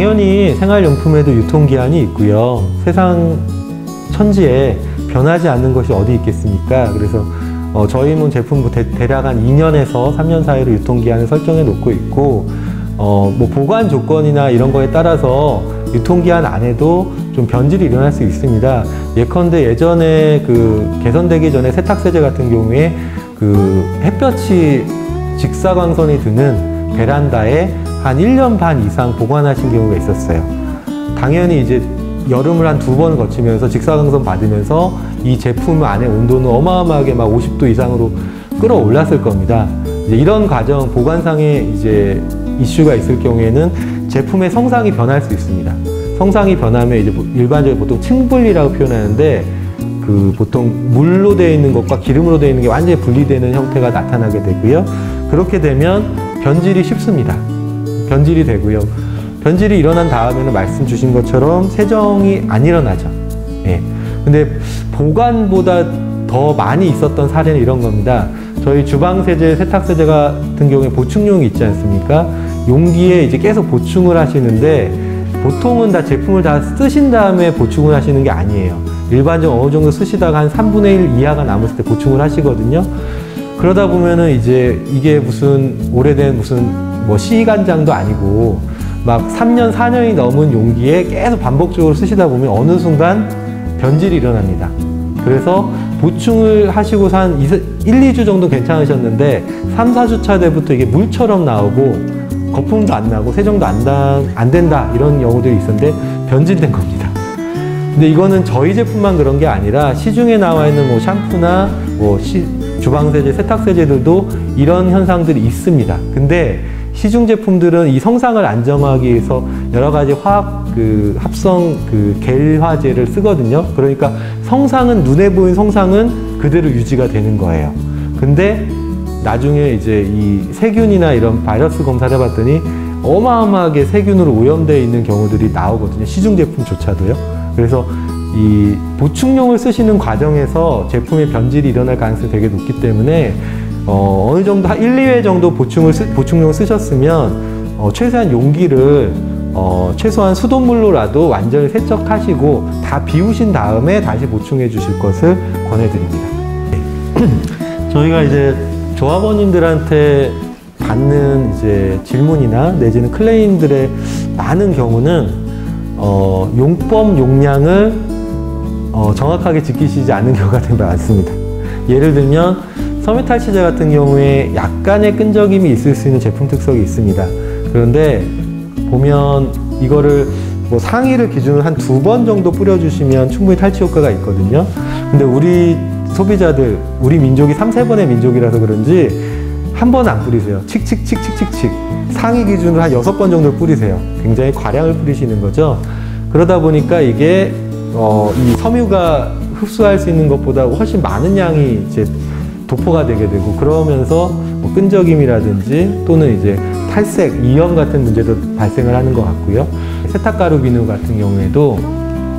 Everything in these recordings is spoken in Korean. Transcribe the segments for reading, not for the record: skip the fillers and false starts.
당연히 생활용품에도 유통기한이 있고요. 세상 천지에 변하지 않는 것이 어디 있겠습니까? 그래서 저희 제품 대략 한 2년에서 3년 사이로 유통기한을 설정해 놓고 있고, 뭐 보관 조건이나 이런 거에 따라서 유통기한 안에도 좀 변질이 일어날 수 있습니다. 예컨대 예전에 개선되기 전에 세탁세제 같은 경우에 햇볕이 직사광선이 드는 베란다에 한 1년 반 이상 보관하신 경우가 있었어요. 당연히 이제 여름을 한 2번 거치면서 직사광선 받으면서 이 제품 안에 온도는 어마어마하게 막 50도 이상으로 끌어올랐을 겁니다. 이제 이런 과정, 보관상의 이제 이슈가 있을 경우에는 제품의 성상이 변할 수 있습니다. 성상이 변하면 이제 일반적으로 보통 층분리라고 표현하는데, 보통 물로 되어 있는 것과 기름으로 되어 있는 게 완전히 분리되는 형태가 나타나게 되고요. 그렇게 되면 변질이 쉽습니다. 변질이 되고요. 변질이 일어난 다음에는 말씀 주신 것처럼 세정이 안 일어나죠. 예. 근데 보관보다 더 많이 있었던 사례는 이런 겁니다. 저희 주방세제, 세탁세제 같은 경우에 보충용이 있지 않습니까? 용기에 이제 계속 보충을 하시는데, 보통은 다 제품을 다 쓰신 다음에 보충을 하시는 게 아니에요. 일반적으로 어느 정도 쓰시다가 한 3분의 1 이하가 남았을 때 보충을 하시거든요. 그러다 보면은 이제 이게 무슨 오래된 뭐 시간장도 아니고 막 3년, 4년이 넘은 용기에 계속 반복적으로 쓰시다 보면 어느 순간 변질이 일어납니다. 그래서 보충을 하시고서 한 1, 2주 정도 괜찮으셨는데 3, 4주차 때부터 이게 물처럼 나오고 거품도 안 나고 세정도 안 된다, 이런 경우들이 있었는데 변질된 겁니다. 근데 이거는 저희 제품만 그런 게 아니라 시중에 나와 있는 뭐 샴푸나 뭐 주방세제, 세탁세제들도 이런 현상들이 있습니다. 근데 시중 제품들은 이 성상을 안정하기 위해서 여러 가지 화학 합성 겔화제를 쓰거든요. 그러니까 성상은, 눈에 보이는 성상은 그대로 유지가 되는 거예요. 근데 나중에 이제 이 세균이나 이런 바이러스 검사를 해봤더니 어마어마하게 세균으로 오염되어 있는 경우들이 나오거든요. 시중 제품조차도요. 그래서 이 보충용을 쓰시는 과정에서 제품의 변질이 일어날 가능성이 되게 높기 때문에 어느 정도 한 1, 2회 정도 보충용을 쓰셨으면 최소한 용기를 최소한 수돗물로라도 완전히 세척하시고 다 비우신 다음에 다시 보충해 주실 것을 권해드립니다. 저희가 이제 조합원님들한테 받는 이제 질문이나 내지는 클레임들의 많은 경우는 용법 용량을 정확하게 지키시지 않는 경우가 되게 많습니다. 예를 들면 섬유탈취제 같은 경우에 약간의 끈적임이 있을 수 있는 제품 특성이 있습니다. 그런데 보면 이거를 뭐 상의를 기준으로 한 2번 정도 뿌려주시면 충분히 탈취 효과가 있거든요. 근데 우리 소비자들, 우리 민족이 3, 4번의 민족이라서 그런지 한 번 안 뿌리세요. 칙칙칙칙칙칙. 상의 기준으로 한 6번 정도 뿌리세요. 굉장히 과량을 뿌리시는 거죠. 그러다 보니까 이게 이 섬유가 흡수할 수 있는 것보다 훨씬 많은 양이 이제 도포가 되게 되고, 그러면서 뭐 끈적임이라든지 또는 이제 탈색, 이염 같은 문제도 발생을 하는 것 같고요. 세탁가루 비누 같은 경우에도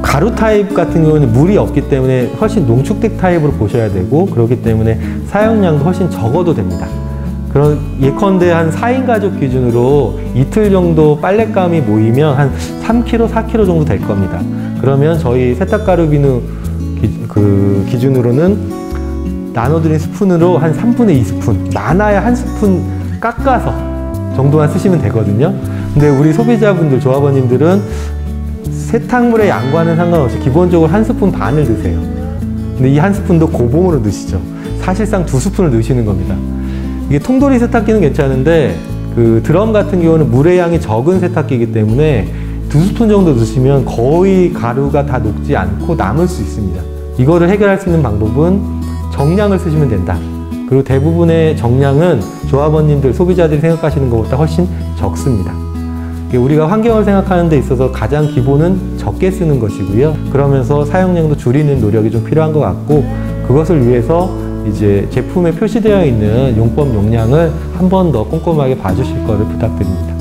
가루 타입 같은 경우는 물이 없기 때문에 훨씬 농축액 타입으로 보셔야 되고, 그렇기 때문에 사용량도 훨씬 적어도 됩니다. 예컨대 한 4인 가족 기준으로 이틀 정도 빨랫감이 모이면 한 3kg, 4kg 정도 될 겁니다. 그러면 저희 세탁가루 비누 기준으로는 나눠드린 스푼으로 한 3분의 2스푼, 많아야 1스푼 깎아서 정도만 쓰시면 되거든요. 근데 우리 소비자분들, 조합원님들은 세탁물의 양과는 상관없이 기본적으로 1스푼 반을 넣으세요. 근데 이 1스푼도 고봉으로 넣으시죠. 사실상 2스푼을 넣으시는 겁니다. 이게 통돌이 세탁기는 괜찮은데 드럼 같은 경우는 물의 양이 적은 세탁기이기 때문에 2스푼 정도 넣으시면 거의 가루가 다 녹지 않고 남을 수 있습니다. 이거를 해결할 수 있는 방법은 정량을 쓰시면 된다. 그리고 대부분의 정량은 조합원님들, 소비자들이 생각하시는 것보다 훨씬 적습니다. 우리가 환경을 생각하는 데 있어서 가장 기본은 적게 쓰는 것이고요. 그러면서 사용량도 줄이는 노력이 좀 필요한 것 같고, 그것을 위해서 이제 제품에 표시되어 있는 용법 용량을 한 번 더 꼼꼼하게 봐주실 것을 부탁드립니다.